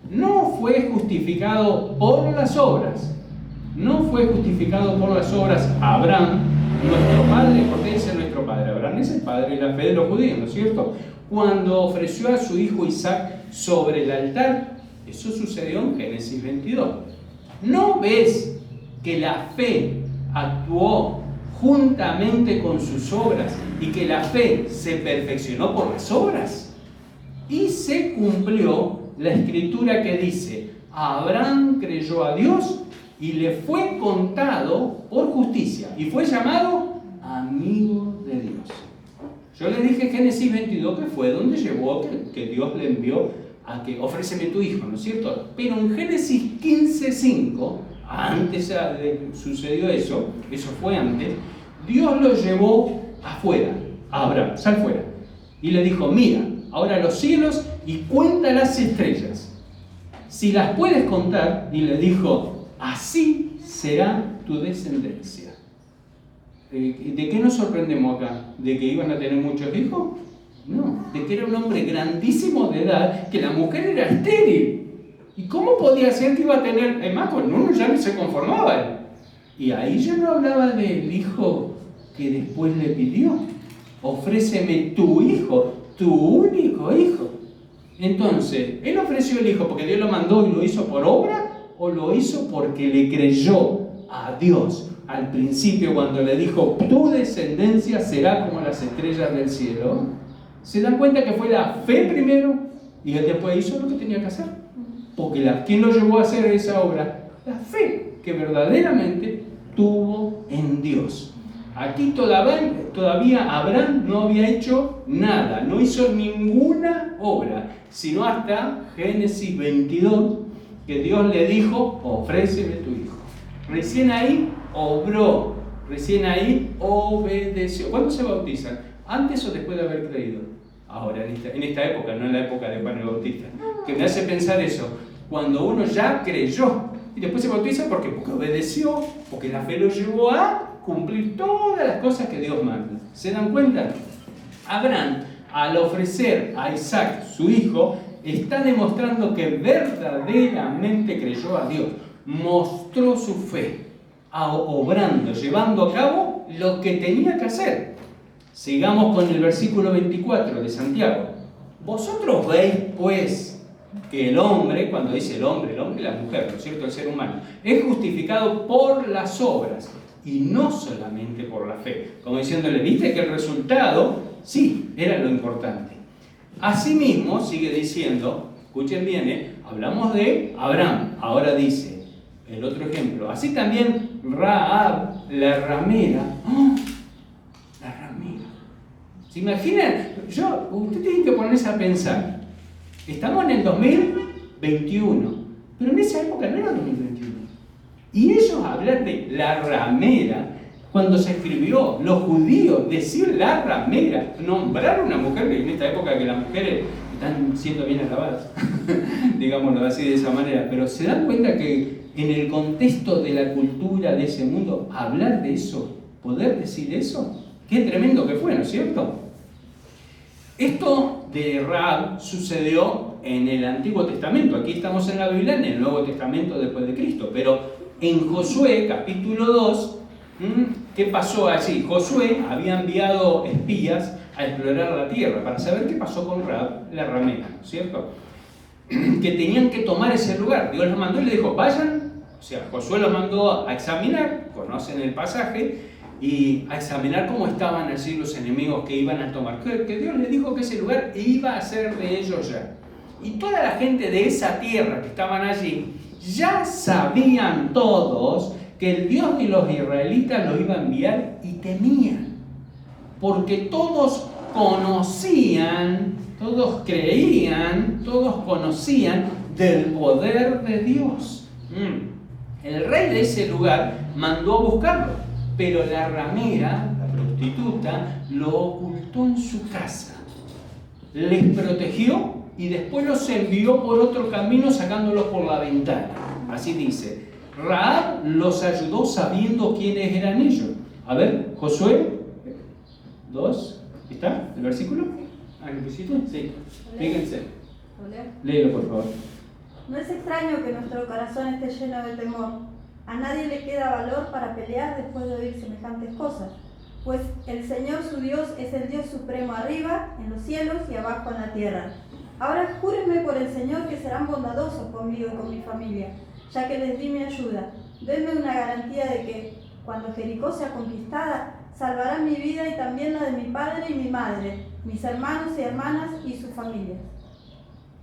No fue justificado por las obras. No fue justificado por las obras Abraham, nuestro padre, porque dice nuestro padre. Abraham es el padre de la fe de los judíos, ¿no es cierto? Cuando ofreció a su hijo Isaac sobre el altar. Eso sucedió en Génesis 22. ¿No ves que la fe actuó juntamente con sus obras y que la fe se perfeccionó por las obras? Y se cumplió la escritura que dice, Abraham creyó a Dios y le fue contado por justicia y fue llamado amigo de Dios. Yo les dije Génesis 22 que fue donde llevó que Dios le envió a que ofréceme tu hijo, ¿no es cierto? Pero en Génesis 15:5, antes sucedió eso fue antes, Dios lo llevó afuera, a Abraham, sal fuera. Y le dijo, mira, ahora los cielos y cuenta las estrellas. Si las puedes contar, y le dijo, así será tu descendencia. ¿De qué nos sorprendemos acá? ¿De que iban a tener muchos hijos? No, de que era un hombre grandísimo de edad, que la mujer era estéril. ¿Y cómo podía ser que iba a tener? Además, con uno ya no se conformaba. Y ahí ya no hablaba del hijo que después le pidió. Ofréceme tu hijo, tu único hijo. Entonces, ¿él ofreció el hijo porque Dios lo mandó y lo hizo por obra? ¿O lo hizo porque le creyó a Dios al principio cuando le dijo, tu descendencia será como las estrellas del cielo? ¿Se dan cuenta que fue la fe primero y él después hizo lo que tenía que hacer? Porque ¿quién lo llevó a hacer esa obra? La fe que verdaderamente tuvo en Dios. Aquí todavía Abraham no había hecho nada, no hizo ninguna obra, sino hasta Génesis 22, que Dios le dijo, ofréceme tu hijo. Recién ahí obró, recién ahí obedeció. ¿Cuándo se bautizan? ¿Antes o después de haber creído? Ahora, en esta época, no en la época de Juan el Bautista. Que me hace pensar eso, cuando uno ya creyó, y después se bautiza porque obedeció, porque la fe lo llevó a cumplir todas las cosas que Dios manda. ¿Se dan cuenta? Abraham, al ofrecer a Isaac, su hijo, está demostrando que verdaderamente creyó a Dios. Mostró su fe, obrando, llevando a cabo lo que tenía que hacer. Sigamos con el versículo 24 de Santiago. Vosotros veis, pues, que el hombre, cuando dice el hombre y la mujer, ¿no es cierto?, el ser humano, es justificado por las obras y no solamente por la fe. Como diciéndole, ¿viste que el resultado, sí, era lo importante? Asimismo, sigue diciendo, escuchen bien, hablamos de Abraham, ahora dice, el otro ejemplo, así también Rahab, la ramera, la ramera. ¿Se imaginan? Ustedes tienen que ponerse a pensar, estamos en el 2021, pero en esa época no era 2021. Y ellos hablan de la ramera, cuando se escribió, los judíos, decir la ramera, nombrar a una mujer, en esta época que las mujeres están siendo bien alabadas, digámoslo así de esa manera, pero se dan cuenta que en el contexto de la cultura de ese mundo, hablar de eso, poder decir eso, qué tremendo que fue, ¿no es cierto? Esto de Rahab sucedió en el Antiguo Testamento, aquí estamos en la Biblia, en el Nuevo Testamento después de Cristo, pero en Josué, capítulo 2, ¿qué pasó allí? Josué había enviado espías a explorar la tierra para saber qué pasó con Rahab, la ramera, ¿no es cierto? Que tenían que tomar ese lugar. Dios los mandó y le dijo, vayan. O sea, Josué los mandó a examinar, conocen el pasaje, y a examinar cómo estaban allí los enemigos que iban a tomar. Que Dios les dijo que ese lugar iba a ser de ellos ya. Y toda la gente de esa tierra que estaban allí, ya sabían todos que el Dios de los israelitas los iba a enviar y temían. Porque todos conocían, todos creían, todos conocían del poder de Dios. El rey de ese lugar mandó a buscarlo, pero la ramera, la prostituta, lo ocultó en su casa. Les protegió y después los envió por otro camino sacándolos por la ventana. Así dice. Rahab los ayudó sabiendo quiénes eran ellos. A ver, Josué 2, ¿está el versículo? ¿El versículo? Sí. Fíjense. Léelo, por favor. No es extraño que nuestro corazón esté lleno de temor. A nadie le queda valor para pelear después de oír semejantes cosas. Pues el Señor su Dios es el Dios supremo arriba, en los cielos y abajo en la tierra. Ahora júrenme por el Señor que serán bondadosos conmigo y con mi familia, ya que les di mi ayuda. Denme una garantía de que, cuando Jericó sea conquistada, salvarán mi vida y también la de mi padre y mi madre, mis hermanos y hermanas y sus familias.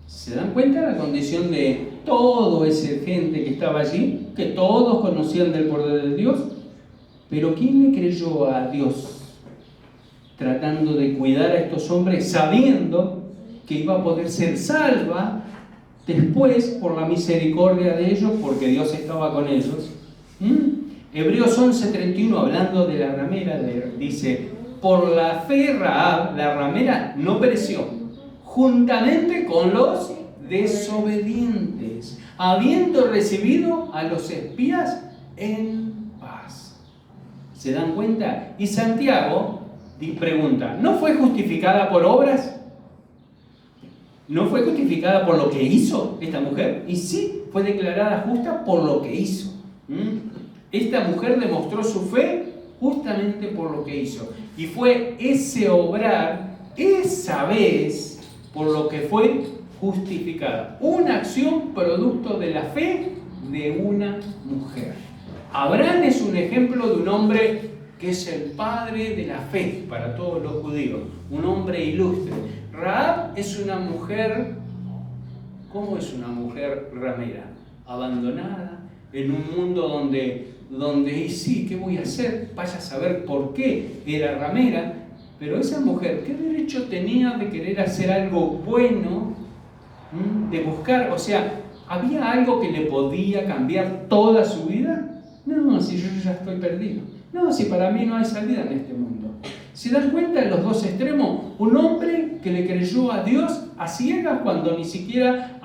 ¿Se dan cuenta la condición de toda esa gente que estaba allí? Que todos conocían del poder de Dios. Pero ¿quién le creyó a Dios? tratando de cuidar a estos hombres, sabiendo que iba a poder ser salva después por la misericordia de ellos, porque Dios estaba con ellos. Hebreos 11:31, hablando de la ramera, dice: por la fe Rahab, la ramera, no pereció, juntamente con los desobedientes, habiendo recibido a los espías en paz. ¿Se dan cuenta? Y Santiago pregunta: ¿no fue justificada por obras? ¿No fue justificada por lo que hizo esta mujer? Y sí, fue declarada justa por lo que hizo. Esta mujer demostró su fe justamente por lo que hizo. Y fue ese obrar, esa vez, por lo que fue justificada. Una acción producto de la fe de una mujer. Abraham es un ejemplo de un hombre que es el padre de la fe para todos los judíos. Un hombre ilustre. Rahab es una mujer, ¿cómo es una mujer ramera? Abandonada, en un mundo donde y sí, ¿qué voy a hacer? Vaya a saber por qué era ramera. Pero esa mujer, ¿qué derecho tenía de querer hacer algo bueno? De buscar, o sea, ¿había algo que le podía cambiar toda su vida? No, si yo ya estoy perdido. No, si para mí no hay salida en este mundo. ¿Se dan cuenta de los dos extremos? Un hombre que le creyó a Dios a ciegas cuando ni siquiera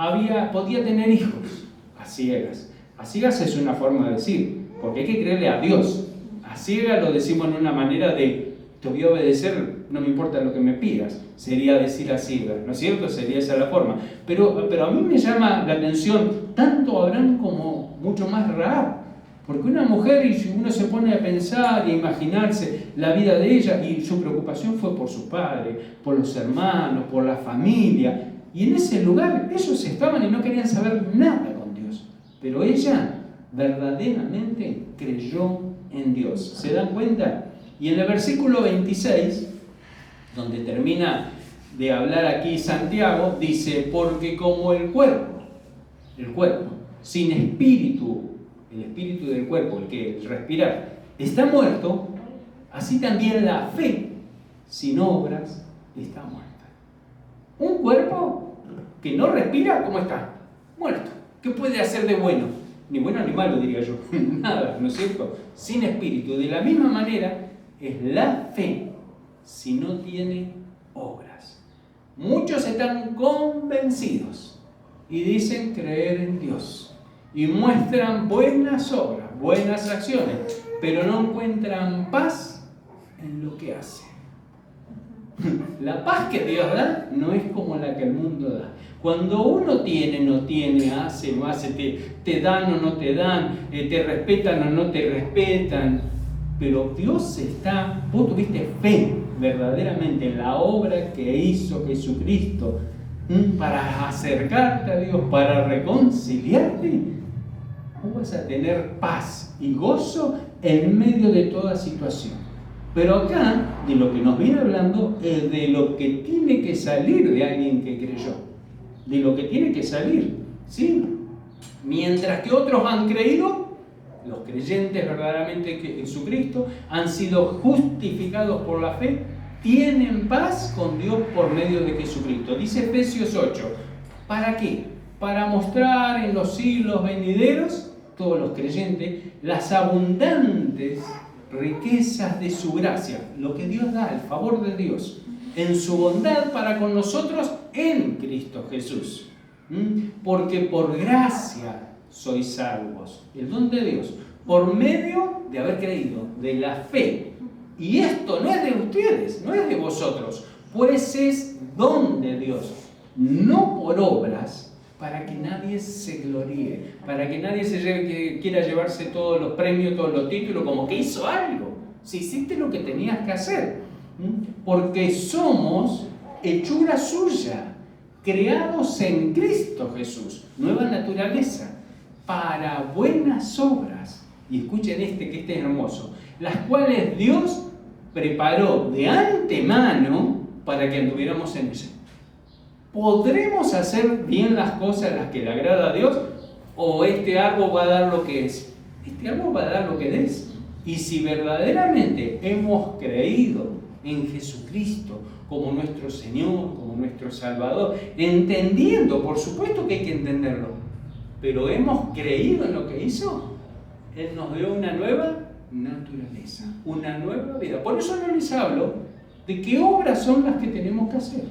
podía tener hijos. A ciegas. A ciegas es una forma de decir, porque hay que creerle a Dios. A ciegas lo decimos en una manera de: te voy a obedecer, no me importa lo que me pidas. Sería decir a ciegas, ¿no es cierto? Sería esa la forma. Pero a mí me llama la atención tanto Abraham como mucho más Rahab. Porque una mujer, y si uno se pone a pensar y a imaginarse la vida de ella, y su preocupación fue por su padre, por los hermanos, por la familia, y en ese lugar ellos estaban y no querían saber nada con Dios. Pero ella verdaderamente creyó en Dios. ¿Se dan cuenta? Y en el versículo 26, donde termina de hablar aquí Santiago, dice: porque como el cuerpo, sin espíritu, el espíritu del cuerpo, el respirar, está muerto, así también la fe, sin obras, está muerta. Un cuerpo que no respira, ¿cómo está? Muerto. ¿Qué puede hacer de bueno? Ni bueno ni malo, diría yo. Nada, ¿no es cierto? Sin espíritu. De la misma manera es la fe si no tiene obras. Muchos están convencidos y dicen creer en Dios. Y muestran buenas obras, buenas acciones, pero no encuentran paz en lo que hacen. La paz que Dios da no es como la que el mundo da. Cuando uno tiene, no tiene, hace, no hace, te dan o no te dan, te respetan o no te respetan, pero Dios está, vos tuviste fe verdaderamente en la obra que hizo Jesucristo para acercarte a Dios, para reconciliarte. Vos vas a tener paz y gozo en medio de toda situación. Pero acá, de lo que nos viene hablando, es de lo que tiene que salir de alguien que creyó. De lo que tiene que salir, ¿sí? Mientras que otros han creído, los creyentes verdaderamente en Jesucristo han sido justificados por la fe, tienen paz con Dios por medio de Jesucristo. Dice Efesios 8, ¿para qué? Para mostrar en los siglos venideros, todos los creyentes, las abundantes riquezas de su gracia, lo que Dios da, el favor de Dios, en su bondad para con nosotros en Cristo Jesús. Porque por gracia sois salvos, el don de Dios, por medio de haber creído, de la fe. Y esto no es de ustedes, no es de vosotros, pues es don de Dios, no por obras, para que nadie se gloríe, para que nadie que quiera llevarse todos los premios, todos los títulos, como que hizo algo. Si hiciste lo que tenías que hacer, porque somos hechura suya, creados en Cristo Jesús, nueva naturaleza, para buenas obras. Y escuchen que este es hermoso, las cuales Dios preparó de antemano para que anduviéramos en ella. ¿Podremos hacer bien las cosas las que le agrada a Dios? ¿O este árbol va a dar lo que es? Este árbol va a dar lo que es. Y si verdaderamente hemos creído en Jesucristo como nuestro Señor, como nuestro Salvador, entendiendo, por supuesto que hay que entenderlo, pero hemos creído en lo que hizo. Él nos dio una nueva naturaleza, una nueva vida. Por eso no les hablo de qué obras son las que tenemos que hacer,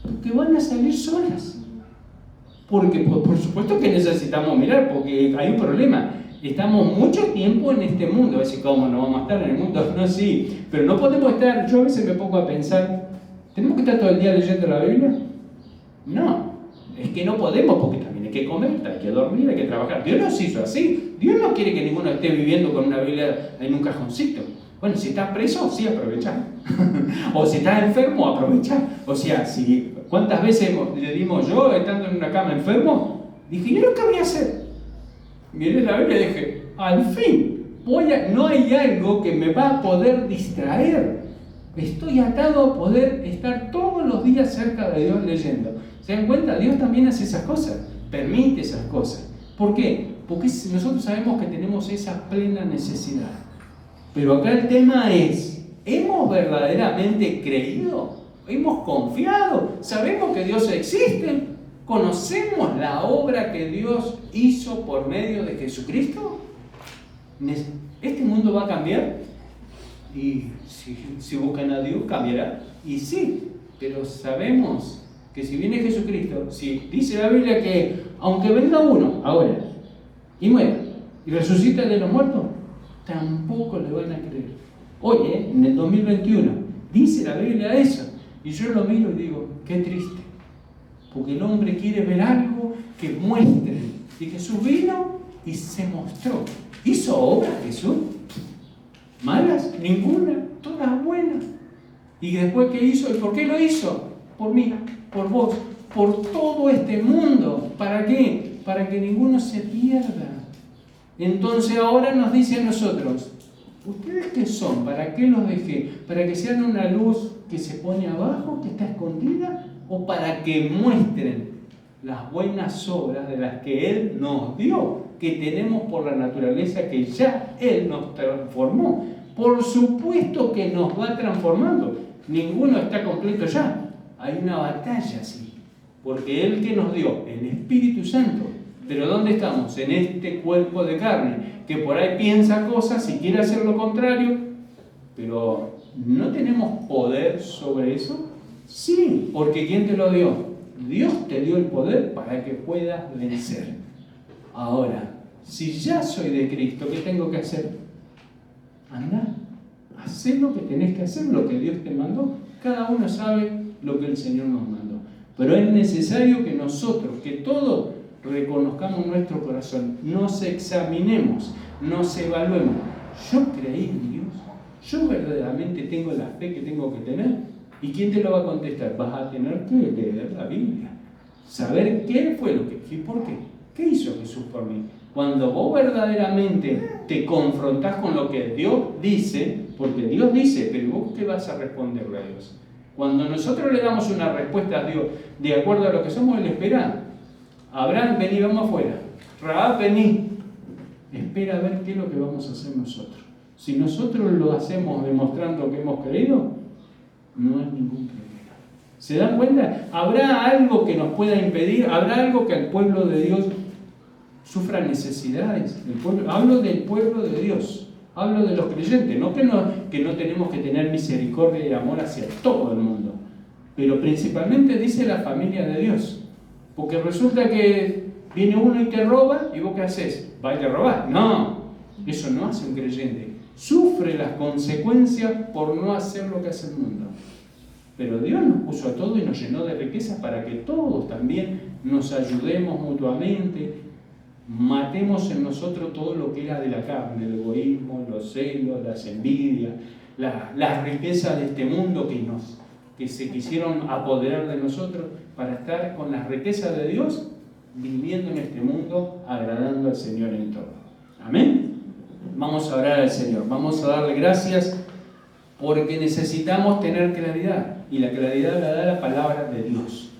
porque van a salir solas. Porque por supuesto que necesitamos mirar, porque hay un problema. Estamos mucho tiempo en este mundo. A decir, ¿cómo no vamos a estar en el mundo? No, sí, pero no podemos estar. Yo a veces me pongo a pensar, ¿tenemos que estar todo el día leyendo la Biblia? No, es que no podemos, porque también hay que comer, hay que dormir, hay que trabajar. Dios nos hizo así. Dios no quiere que ninguno esté viviendo con una Biblia en un cajoncito. Bueno, si estás preso, sí, aprovechá. O si estás enfermo, aprovechá. O sea, ¿cuántas veces le dimos yo, estando en una cama enfermo? Dije, ¿yo qué voy a hacer? Miré la Biblia y dije, al fin, no hay algo que me va a poder distraer. Estoy atado a poder estar todos los días cerca de Dios leyendo. ¿Se dan cuenta? Dios también hace esas cosas, permite esas cosas. ¿Por qué? Porque nosotros sabemos que tenemos esa plena necesidad. Pero acá el tema es, ¿hemos verdaderamente creído? ¿Hemos confiado? ¿Sabemos que Dios existe? ¿Conocemos la obra que Dios hizo por medio de Jesucristo? ¿Este mundo va a cambiar? Y si buscan a Dios, cambiará. Y sí, pero sabemos que si viene Jesucristo, si dice la Biblia que aunque venga uno ahora y muera y resucita de los muertos, tampoco le van a creer. Oye, en el 2021 dice la Biblia eso, y yo lo miro y digo, qué triste, porque el hombre quiere ver algo que muestre. Y Jesús vino y se mostró. ¿Hizo obras Jesús? ¿Malas? Ninguna, todas buenas. ¿Y después qué hizo? ¿Y por qué lo hizo? Por mí, por vos, por todo este mundo. ¿Para qué? Para que ninguno se pierda. Entonces ahora nos dice a nosotros, ¿ustedes qué son? ¿Para qué los dejé? ¿Para que sean una luz que se pone abajo, que está escondida? ¿O para que muestren las buenas obras de las que Él nos dio, que tenemos por la naturaleza que ya Él nos transformó? Por supuesto que nos va transformando. Ninguno está completo ya. Hay una batalla, sí. Porque Él que nos dio, el Espíritu Santo. Pero ¿dónde estamos? En este cuerpo de carne, que por ahí piensa cosas y quiere hacer lo contrario, pero ¿no tenemos poder sobre eso? Sí, porque ¿quién te lo dio? Dios te dio el poder para que puedas vencer. Ahora, si ya soy de Cristo, ¿qué tengo que hacer? Anda, haz lo que tenés que hacer, lo que Dios te mandó. Cada uno sabe lo que el Señor nos mandó. Pero es necesario que nosotros, que todos reconozcamos nuestro corazón, nos examinemos, nos evaluemos. ¿Yo creí en Dios? ¿Yo verdaderamente tengo la fe que tengo que tener? ¿Y quién te lo va a contestar? Vas a tener que leer la Biblia, saber qué fue lo que y por qué. ¿Qué hizo Jesús por mí? Cuando vos verdaderamente te confrontás con lo que Dios dice, porque Dios dice, pero vos ¿qué vas a responderle a Dios? Cuando nosotros le damos una respuesta a Dios de acuerdo a lo que somos, Él espera. Abraham, vení, vamos afuera. Rahab, vení. Espera a ver qué es lo que vamos a hacer nosotros. Si nosotros lo hacemos demostrando que hemos creído, no hay ningún problema. ¿Se dan cuenta? ¿Habrá algo que nos pueda impedir? ¿Habrá algo que el pueblo de Dios sufra necesidades? Hablo del pueblo de Dios. Hablo de los creyentes. No que no tenemos que tener misericordia y amor hacia todo el mundo. Pero principalmente dice la familia de Dios. Porque resulta que viene uno y te roba, ¿y vos qué haces? ¿Va y te robás? No, eso no hace un creyente. Sufre las consecuencias por no hacer lo que hace el mundo. Pero Dios nos puso a todos y nos llenó de riquezas para que todos también nos ayudemos mutuamente, matemos en nosotros todo lo que era de la carne, el egoísmo, los celos, las envidias, las riquezas de este mundo que se quisieron apoderar de nosotros para estar con las riquezas de Dios, viviendo en este mundo, agradando al Señor en todo. Amén. Vamos a orar al Señor, vamos a darle gracias porque necesitamos tener claridad y la claridad la da la palabra de Dios.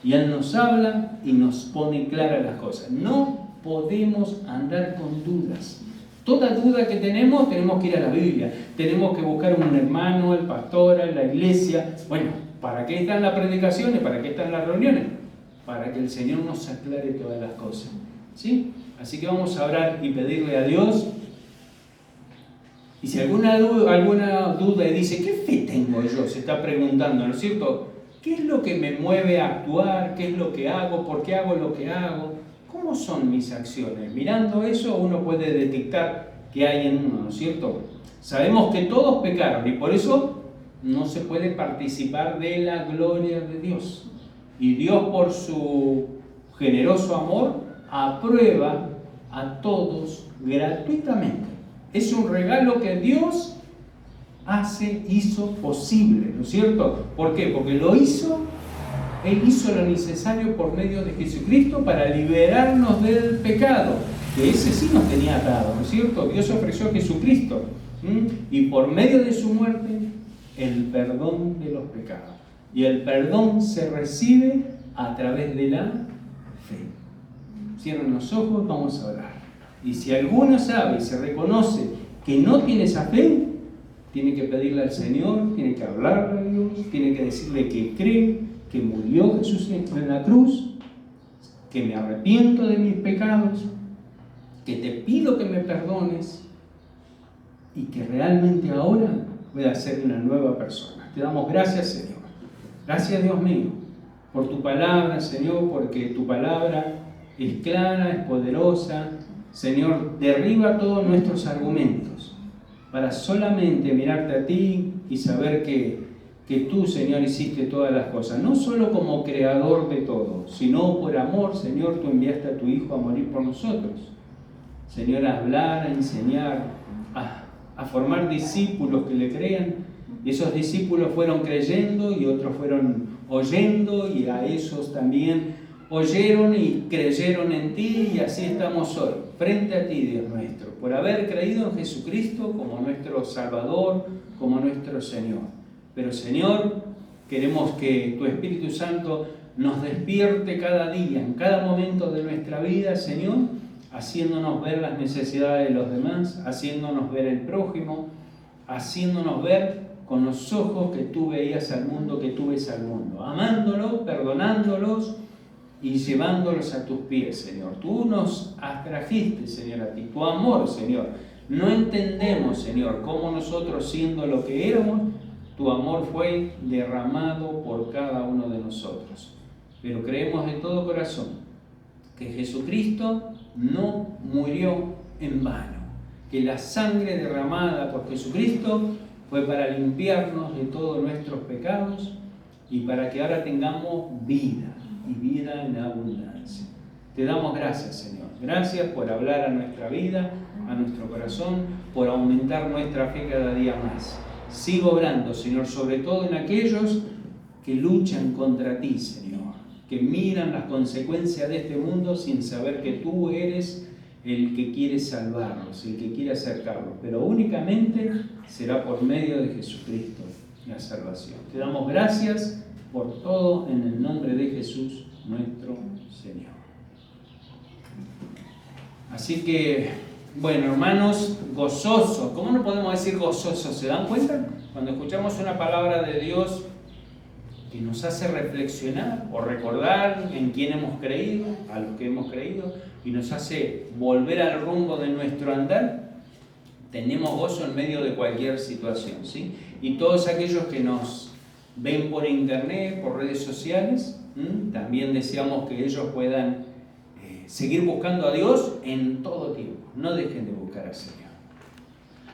Y Él nos habla y nos pone claras las cosas. No podemos andar con dudas. Toda duda que tenemos que ir a la Biblia, tenemos que buscar un hermano, el pastor, la iglesia. Bueno, ¿para qué están las predicaciones? ¿Para qué están las reuniones? Para que el Señor nos aclare todas las cosas, ¿sí? Así que vamos a orar y pedirle a Dios. Y si alguna duda y dice, ¿qué fe tengo yo? Se está preguntando, ¿no es cierto? ¿Qué es lo que me mueve a actuar? ¿Qué es lo que hago? ¿Por qué hago lo que hago? ¿Cómo son mis acciones? Mirando eso uno puede detectar qué hay en uno, ¿no es cierto? Sabemos que todos pecaron y por eso no se puede participar de la gloria de Dios. Y Dios, por su generoso amor, aprueba a todos gratuitamente. Es un regalo que Dios hizo posible, ¿no es cierto? ¿Por qué? Porque Él hizo lo necesario por medio de Jesucristo para liberarnos del pecado, que ese sí nos tenía atado, ¿no es cierto? Dios ofreció a Jesucristo, y por medio de su muerte, el perdón de los pecados. Y el perdón se recibe a través de la fe. Cierren los ojos, vamos a orar. Y si alguno sabe y se reconoce que no tiene esa fe, tiene que pedirle al Señor, tiene que hablarle a Dios, tiene que decirle que cree que murió Jesús en la cruz, que me arrepiento de mis pecados, que te pido que me perdones y que realmente ahora voy a ser una nueva persona. Te damos gracias, Señor. Gracias, Dios mío, por tu palabra, Señor, porque tu palabra es clara, es poderosa. Señor, derriba todos nuestros argumentos para solamente mirarte a ti y saber que tú, Señor, hiciste todas las cosas, no solo como creador de todo, sino por amor, Señor, tú enviaste a tu Hijo a morir por nosotros. Señor, a hablar, a enseñar, a formar discípulos que le crean. Y esos discípulos fueron creyendo y otros fueron oyendo, y a esos también oyeron y creyeron en ti, y así estamos hoy, frente a ti, Dios nuestro, por haber creído en Jesucristo como nuestro Salvador, como nuestro Señor. Pero, Señor, queremos que tu Espíritu Santo nos despierte cada día, en cada momento de nuestra vida, Señor, haciéndonos ver las necesidades de los demás, haciéndonos ver el prójimo, haciéndonos ver con los ojos que tú veías al mundo, que tú ves al mundo, amándolos, perdonándolos y llevándolos a tus pies, Señor. Tú nos atrajiste, Señor, a ti, tu amor, Señor. No entendemos, Señor, cómo nosotros, siendo lo que éramos, tu amor fue derramado por cada uno de nosotros. Pero creemos de todo corazón que Jesucristo no murió en vano, que la sangre derramada por Jesucristo fue para limpiarnos de todos nuestros pecados y para que ahora tengamos vida y vida en abundancia. Te damos gracias, Señor. Gracias por hablar a nuestra vida, a nuestro corazón, por aumentar nuestra fe cada día más. Sigo obrando, Señor, sobre todo en aquellos que luchan contra ti, Señor, que miran las consecuencias de este mundo sin saber que tú eres el que quiere salvarlos, el que quiere acercarlos, pero únicamente será por medio de Jesucristo la salvación. Te damos gracias por todo en el nombre de Jesús, nuestro Señor. Así que, bueno, hermanos, gozosos. ¿Cómo no podemos decir gozosos? ¿Se dan cuenta? Cuando escuchamos una palabra de Dios que nos hace reflexionar o recordar en quién hemos creído, a los que hemos creído, y nos hace volver al rumbo de nuestro andar, tenemos gozo en medio de cualquier situación, ¿sí? Y todos aquellos que nos ven por internet, por redes sociales, también deseamos que ellos puedan seguir buscando a Dios en todo tiempo. No dejen de buscar al Señor.